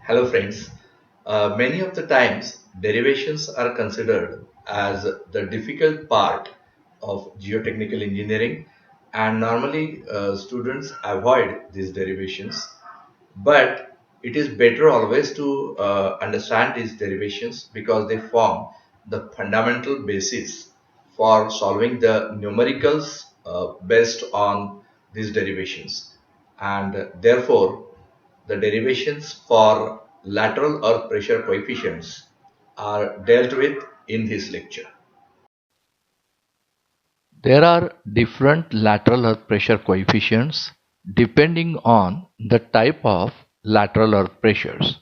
Hello friends. Many of the times derivations are considered as the difficult part of geotechnical engineering, and normally students avoid these derivations, but it is better always to understand these derivations because they form the fundamental basis for solving the numericals based on these derivations, and therefore the derivations for lateral earth pressure coefficients are dealt with in this lecture. There are different lateral earth pressure coefficients depending on the type of lateral earth pressures.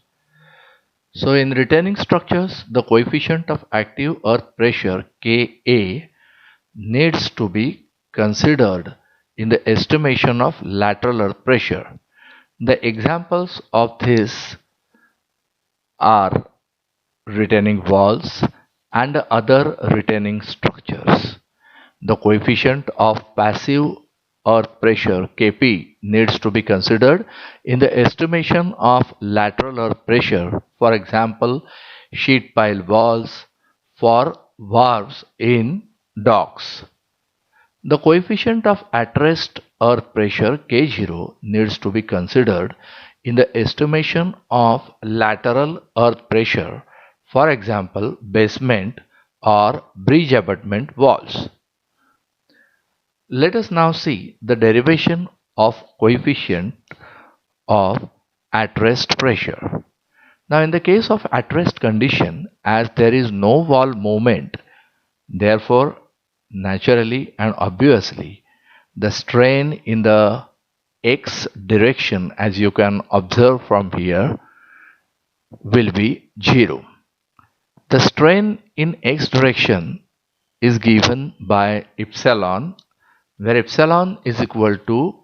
So in retaining structures, the coefficient of active earth pressure Ka needs to be considered in the estimation of lateral earth pressure. The examples of this are retaining walls and other retaining structures. The coefficient of passive earth pressure Kp needs to be considered in the estimation of lateral earth pressure, for example sheet pile walls for wharves in docks. The coefficient of at rest earth pressure K0 needs to be considered in the estimation of lateral earth pressure, for example basement or bridge abutment walls. Let us now see the derivation of coefficient of at rest pressure. Now in the case of at rest condition, as there is no wall movement, therefore naturally and obviously the strain in the x direction, as you can observe from here, will be 0. The strain in x direction is given by epsilon, where epsilon is equal to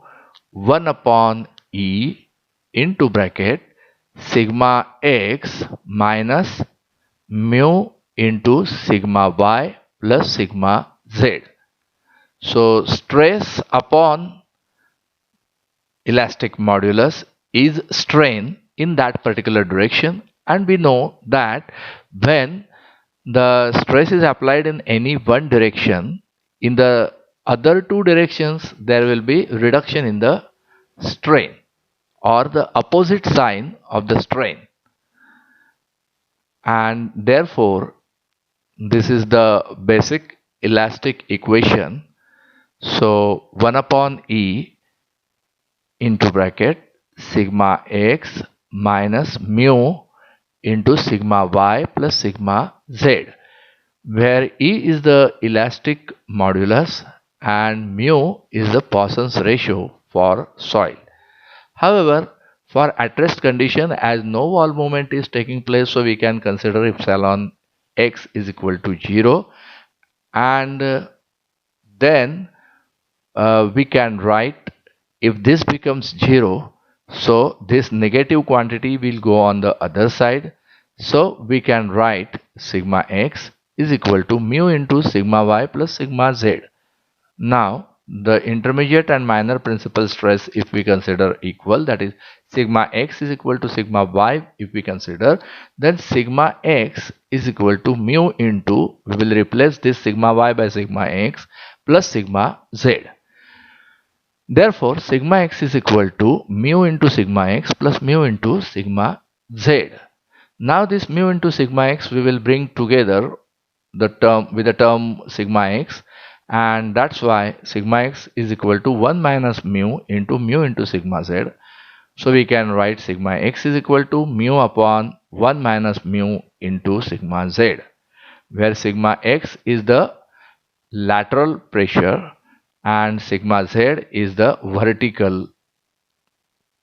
1 upon E into bracket sigma x minus mu into sigma y plus sigma z. So stress upon elastic modulus is strain in that particular direction, and we know that when the stress is applied in any one direction, in the other two directions there will be reduction in the strain or the opposite sign of the strain, and therefore this is the basic elastic equation. So 1 upon E into bracket sigma x minus mu into sigma y plus sigma z, where E is the elastic modulus and mu is the Poisson's ratio for soil. However, for at rest condition, as no wall movement is taking place, so we can consider epsilon x is equal to 0, and then we can write, if this becomes 0, so this negative quantity will go on the other side, so we can write sigma x is equal to mu into sigma y plus sigma z. Now the intermediate and minor principal stress, if we consider equal, that is sigma x is equal to sigma y, if we consider, then sigma x is equal to mu into, we will replace this sigma y by sigma x plus sigma z. Therefore sigma x is equal to mu into sigma x plus mu into sigma z. Now this mu into sigma x we will bring together the term with the term sigma x, and that's why sigma x is equal to 1 minus mu into sigma z. So we can write sigma x is equal to mu upon 1 minus mu into sigma z, where sigma x is the lateral pressure and sigma z is the vertical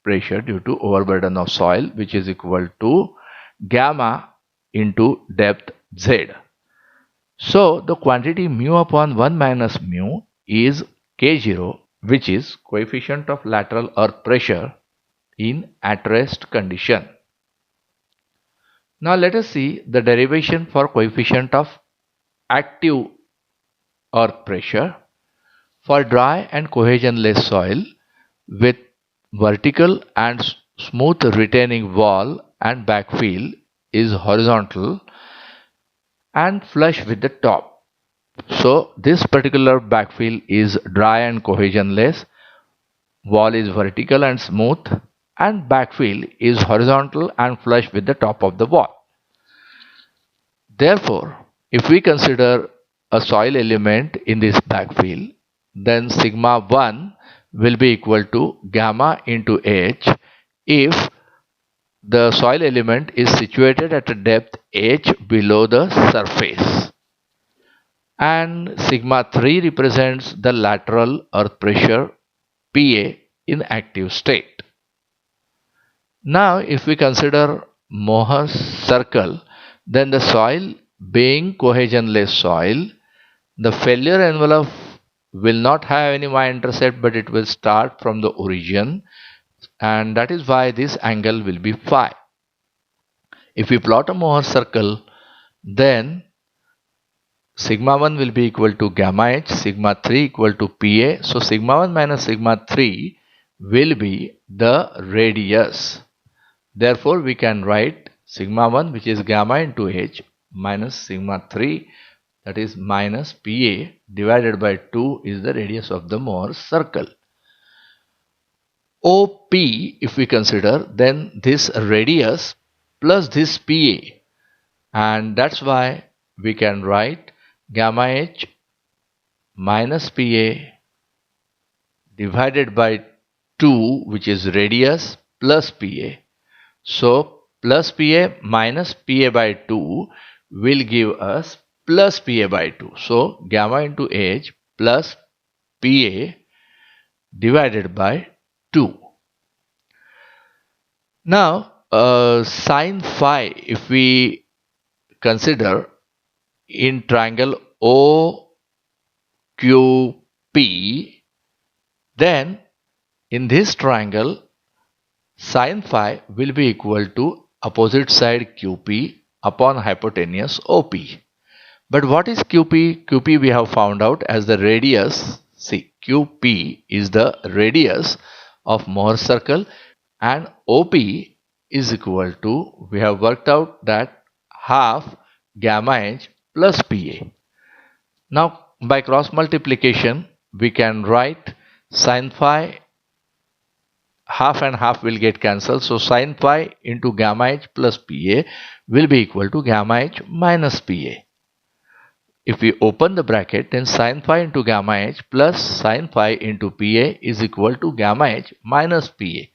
pressure due to overburden of soil, which is equal to gamma into depth z. So the quantity mu upon 1 minus mu is K0, which is coefficient of lateral earth pressure in at rest condition. Now let us see the derivation for coefficient of active earth pressure. For dry and cohesionless soil with vertical and smooth retaining wall and backfill is horizontal and flush with the top. So this particular backfill is dry and cohesionless, wall is vertical and smooth, and backfill is horizontal and flush with the top of the wall. Therefore, if we consider a soil element in this backfill, then sigma 1 will be equal to gamma into h if the soil element is situated at a depth h below the surface. And sigma 3 represents the lateral earth pressure Pa in active state. Now if we consider Mohr's circle, then the soil being cohesionless soil, the failure envelope will not have any y-intercept, but it will start from the origin, and that is why this angle will be phi. If we plot a Mohr circle, then sigma 1 will be equal to gamma h, sigma 3 equal to Pa. So sigma 1 minus sigma 3 will be the radius. Therefore, we can write sigma 1, which is gamma into h, minus sigma 3, that is minus Pa, divided by 2 is the radius of the Mohr circle. OP, if we consider, then this radius plus this Pa, and that's why we can write gamma h minus Pa divided by 2, which is radius, plus Pa. So plus Pa minus Pa by 2 will give us plus Pa by 2. So gamma into h plus Pa divided by 2. Now sin phi, if we consider in triangle OQP, then in this triangle sin phi will be equal to opposite side QP upon hypotenuse OP. But what is QP? QP we have found out as the radius. See, QP is the radius of Mohr circle, and OP is equal to, we have worked out that half gamma h plus Pa. Now by cross multiplication we can write sin phi, half and half will get cancelled, so sin phi into gamma h plus Pa will be equal to gamma h minus Pa. If we open the bracket, then sin phi into gamma h plus sin phi into Pa is equal to gamma h minus Pa.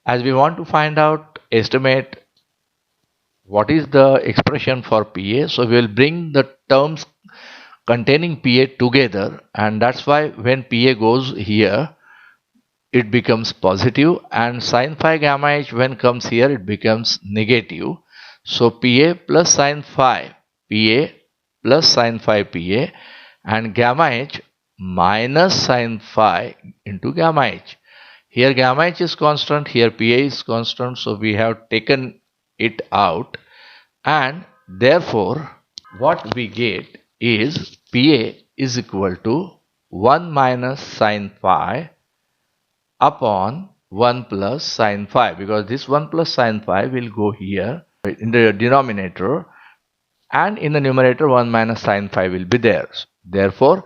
As we want to find out, estimate what is the expression for Pa, so we will bring the terms containing Pa together, and that's why when Pa goes here, it becomes positive, and sin phi gamma h when comes here, it becomes negative. So Pa plus sin phi Pa plus sin phi Pa, and gamma h minus sin phi into gamma h. Here gamma h is constant, here Pa is constant, so we have taken it out, and therefore what we get is Pa is equal to 1 minus sin phi upon 1 plus sin phi, because this 1 plus sin phi will go here in the denominator, and in the numerator 1 minus sin phi will be there. Therefore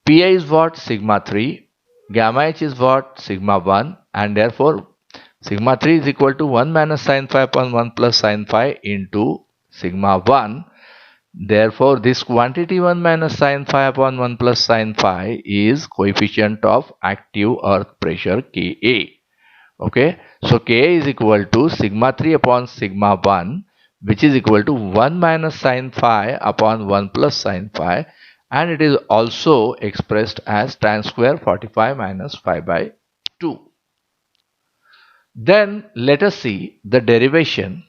Pa is what? Sigma 3, gamma h is what? Sigma 1, and therefore sigma 3 is equal to 1 minus sin phi upon 1 plus sin phi into sigma 1. Therefore this quantity 1 minus sin phi upon 1 plus sin phi is coefficient of active earth pressure Ka. Okay, so Ka is equal to sigma 3 upon sigma 1, which is equal to 1 minus sin phi upon 1 plus sin phi, and it is also expressed as tan square 45 minus phi by 2. Then let us see the derivation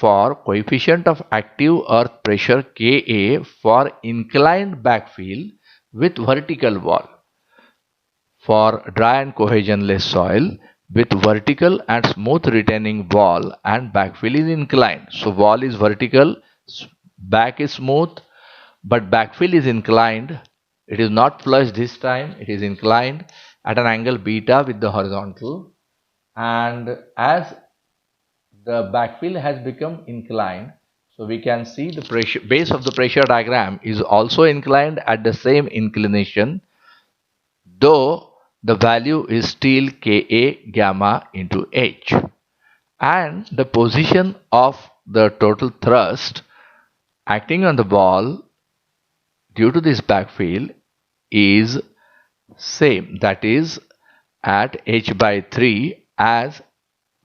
for coefficient of active earth pressure Ka for inclined backfill with vertical wall. For dry and cohesionless soil with vertical and smooth retaining wall and backfill is inclined. So wall is vertical, back is smooth, but backfill is inclined. It is not flush this time, it is inclined at an angle beta with the horizontal, and as the backfill has become inclined. So we can see the pressure base of the pressure diagram is also inclined at the same inclination, though the value is still Ka gamma into H. And the position of the total thrust acting on the ball due to this backfill is same, that is at h by 3 as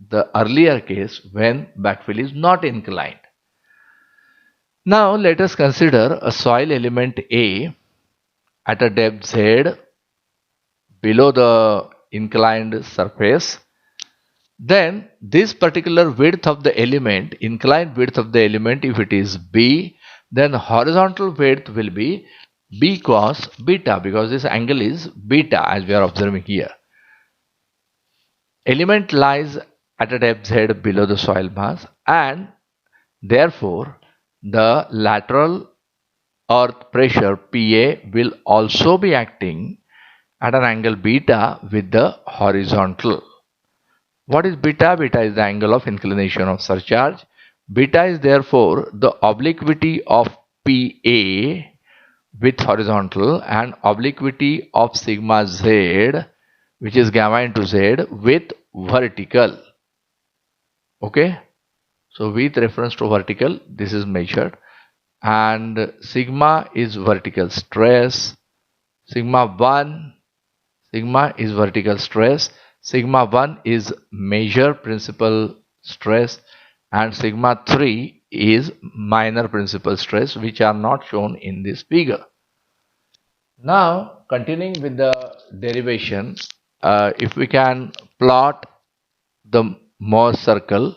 the earlier case when backfill is not inclined. Now let us consider a soil element A at a depth z below the inclined surface. Then this particular width of the element, inclined width of the element, if it is B, then horizontal width will be B cos beta, because this angle is beta as we are observing here. Element lies at a depth z below the soil mass, and therefore the lateral earth pressure Pa will also be acting at an angle beta with the horizontal. What is beta? Beta is the angle of inclination of surcharge. Beta is therefore the obliquity of Pa with horizontal and obliquity of sigma z, which is gamma into z, with vertical. Okay, so with reference to vertical, this is measured, and sigma is vertical stress, sigma 1 is vertical stress, sigma 1 is major principal stress, and sigma 3 is minor principal stress, which are not shown in this figure. Now continuing with the derivation, if we can plot the Morse circle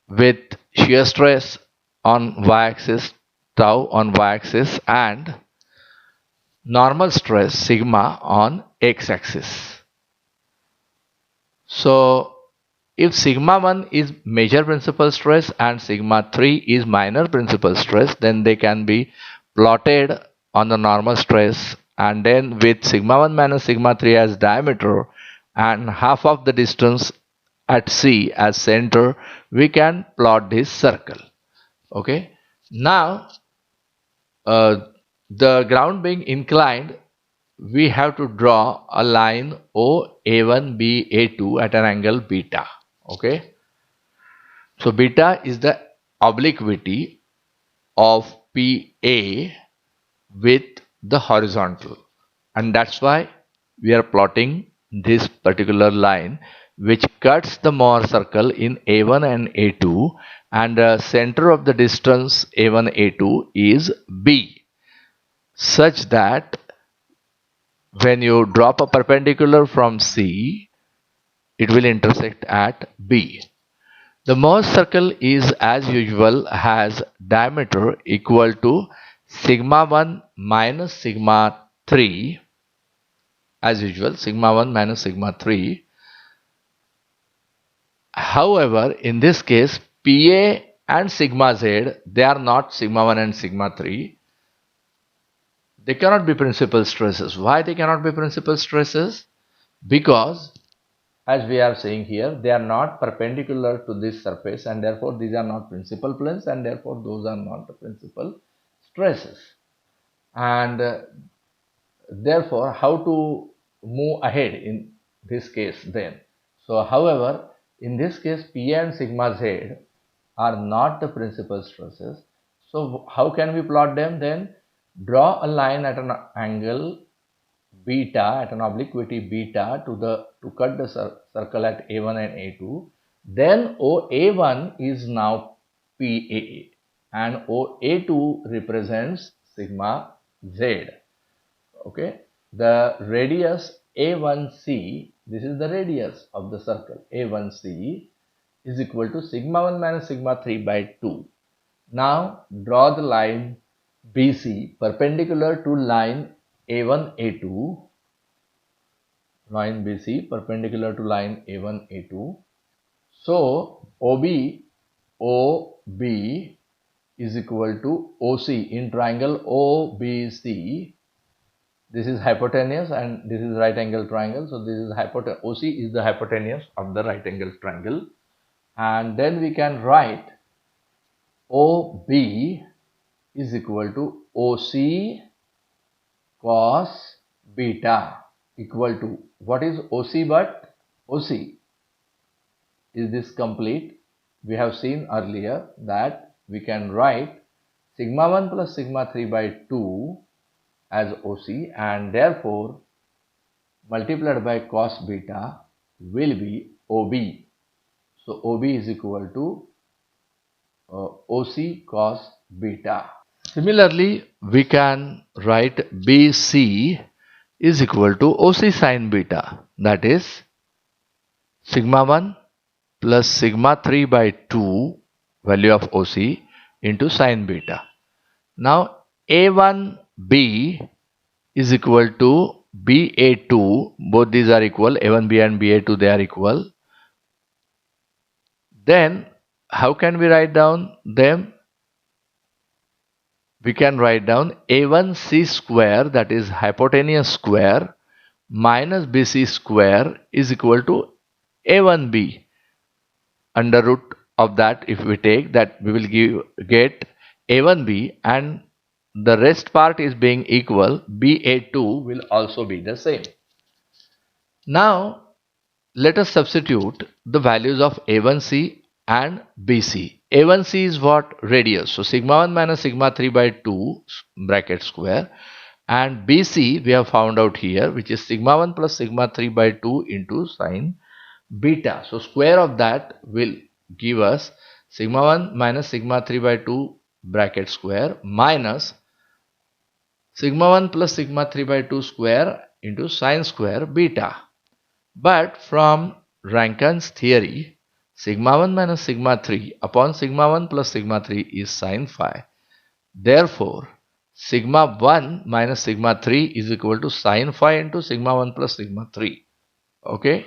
with shear stress on y-axis, tau on y-axis, and normal stress sigma on x-axis. So if sigma 1 is major principal stress and sigma 3 is minor principal stress, then they can be plotted on the normal stress, and then with sigma 1 minus sigma 3 as diameter and half of the distance at C as center, we can plot this circle. Okay, now the ground being inclined, we have to draw a line OA1 BA2 at an angle beta. Okay, so beta is the obliquity of PA with the horizontal, and that's why we are plotting this particular line which cuts the Mohr circle in A1 and A2, and the center of the distance A1 A2 is B, such that when you drop a perpendicular from C, it will intersect at B. The Morse circle is, as usual, has diameter equal to sigma 1 minus sigma 3, as usual, sigma 1 minus sigma 3. However, in this case, Pa and sigma z, they are not sigma 1 and sigma 3. They cannot be principal stresses. Why they cannot be principal stresses? Because, as we are saying here, they are not perpendicular to this surface, and therefore these are not principal planes, and therefore those are not the principal stresses. And therefore, how to move ahead in this case then? So however, in this case, Pa and sigma z are not the principal stresses. So how can we plot them then? Draw a line at an angle beta, at an obliquity beta to cut the circle at A1 and A2. Then OA1 is now PA and OA2 represents sigma z. Okay, the radius A1C, this is the radius of the circle, A1C is equal to sigma 1 minus sigma 3 by 2. Now draw the line BC perpendicular to line A1 A2, line BC perpendicular to line A1 A2. So OB is equal to OC in triangle OBC. This is hypotenuse and this is right angle triangle. So this is OC is the hypotenuse of the right angle triangle. and then we can write OB is equal to OC cos beta equal to, what is OC but OC? Is this complete? We have seen earlier that we can write sigma 1 plus sigma 3 by 2 as OC, and therefore multiplied by cos beta will be OB. So OB is equal to OC cos beta. Similarly, we can write BC is equal to OC sin beta, that is sigma 1 plus sigma 3 by 2 value of OC into sin beta. Now A1B is equal to BA2, both these are equal, A1B and BA2, they are equal. Then how can we write down them? We can write down A1C square, that is hypotenuse square, minus BC square is equal to A1B. Under root of that, if we take that, we will get A1B, and the rest part is being equal, BA2 will also be the same. Now let us substitute the values of A1C and BC. A1C is what? Radius. So sigma 1 minus sigma 3 by 2 bracket square, and BC we have found out here, which is sigma 1 plus sigma 3 by 2 into sine beta. So square of that will give us sigma 1 minus sigma 3 by 2 bracket square minus sigma 1 plus sigma 3 by 2 square into sine square beta. But from Rankine's theory, sigma 1 minus sigma 3 upon sigma 1 plus sigma 3 is sine phi. Therefore, sigma 1 minus sigma 3 is equal to sine phi into sigma 1 plus sigma 3. Okay.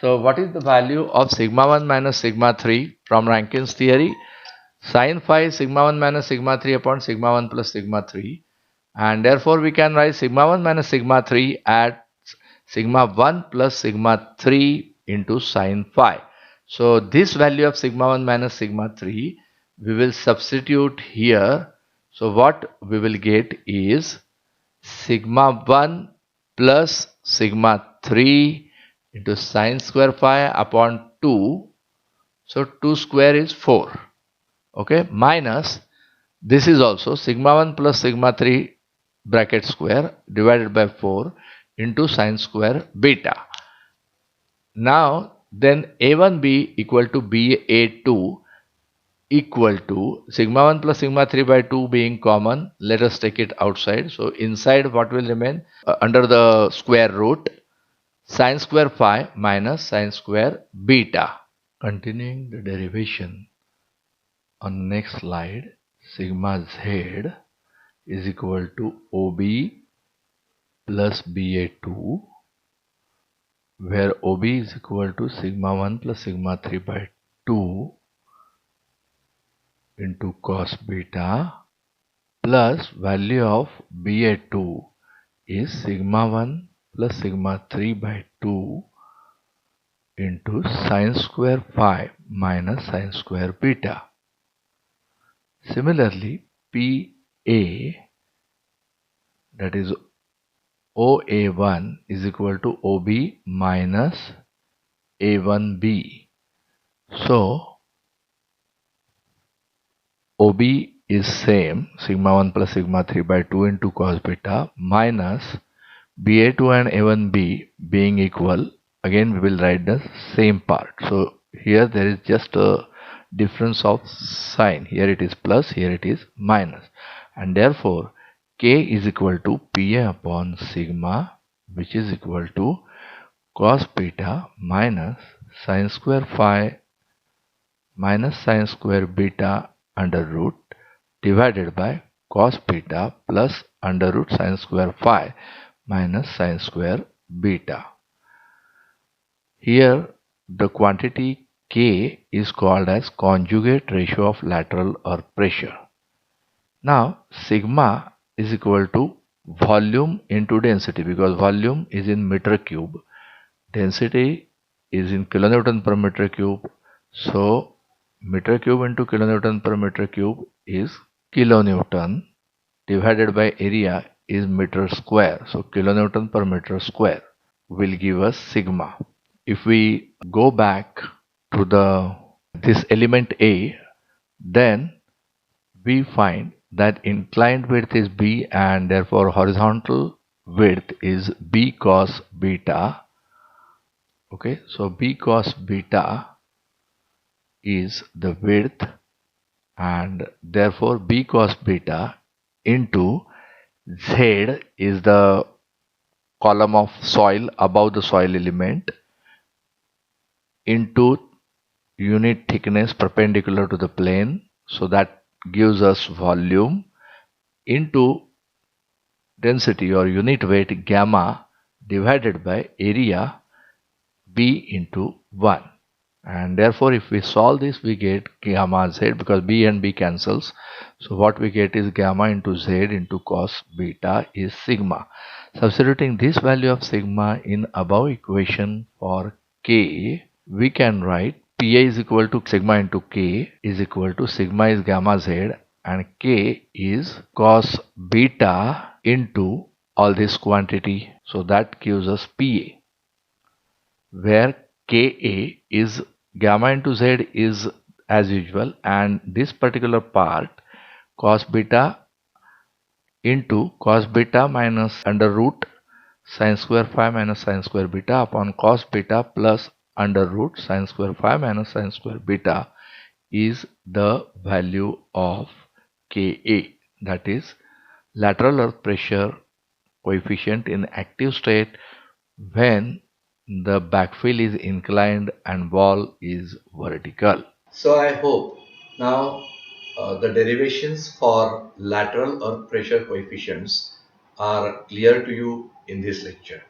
So what is the value of sigma 1 minus sigma 3 from Rankine's theory? Sine phi is sigma 1 minus sigma 3 upon sigma 1 plus sigma 3, and therefore we can write sigma 1 minus sigma 3 at sigma 1 plus sigma 3 into sine phi. So this value of sigma 1 minus sigma 3 we will substitute here. So what we will get is sigma 1 plus sigma 3 into sine square phi upon 2. So 2 square is 4. Okay, minus this is also sigma 1 plus sigma 3 bracket square divided by 4 into sine square beta. Now then A1B equal to BA2 equal to sigma 1 plus sigma 3 by 2 being common. Let us take it outside. So inside what will remain? Under the square root, sine square phi minus sine square beta. Continuing the derivation on next slide, sigma z is equal to OB plus BA2, where OB is equal to sigma 1 plus sigma 3 by 2 into cos beta, plus value of BA2 is sigma 1 plus sigma 3 by 2 into sine square phi minus sine square beta. Similarly, PA, that is OA1 is equal to OB minus A1B. So OB is same, sigma 1 plus sigma 3 by 2 into cos beta, minus BA2 and A1B being equal. Again we will write the same part. So here there is just a difference of sign. Here it is plus, here it is minus, and therefore K is equal to PA upon sigma, which is equal to cos beta minus sine square phi minus sine square beta under root divided by cos beta plus under root sine square phi minus sine square beta. Here the quantity K is called as conjugate ratio of lateral earth pressure. Now sigma is equal to volume into density, because volume is in meter cube, density is in kilonewton per meter cube. So meter cube into kilonewton per meter cube is kilonewton divided by area is meter square. So kilonewton per meter square will give us sigma. If we go back to this element A, then we find that inclined width is B and therefore horizontal width is B cos beta. Okay, so B cos beta is the width and therefore B cos beta into Z is the column of soil above the soil element into unit thickness perpendicular to the plane, so that gives us volume, into density or unit weight gamma divided by area B into 1. And therefore if we solve this, we get gamma z, because B and B cancels. So what we get is gamma into z into cos beta is sigma. Substituting this value of sigma in above equation for K, we can write Pa is equal to sigma into K is equal to sigma is gamma z and K is cos beta into all this quantity. So that gives us Pa, where Ka is gamma into Z is as usual, and this particular part cos beta into cos beta minus under root sin square phi minus sin square beta upon cos beta plus under root sin square phi minus sin square beta is the value of Ka, that is lateral earth pressure coefficient in active state when the backfill is inclined and wall is vertical. So I hope now the derivations for lateral earth pressure coefficients are clear to you in this lecture.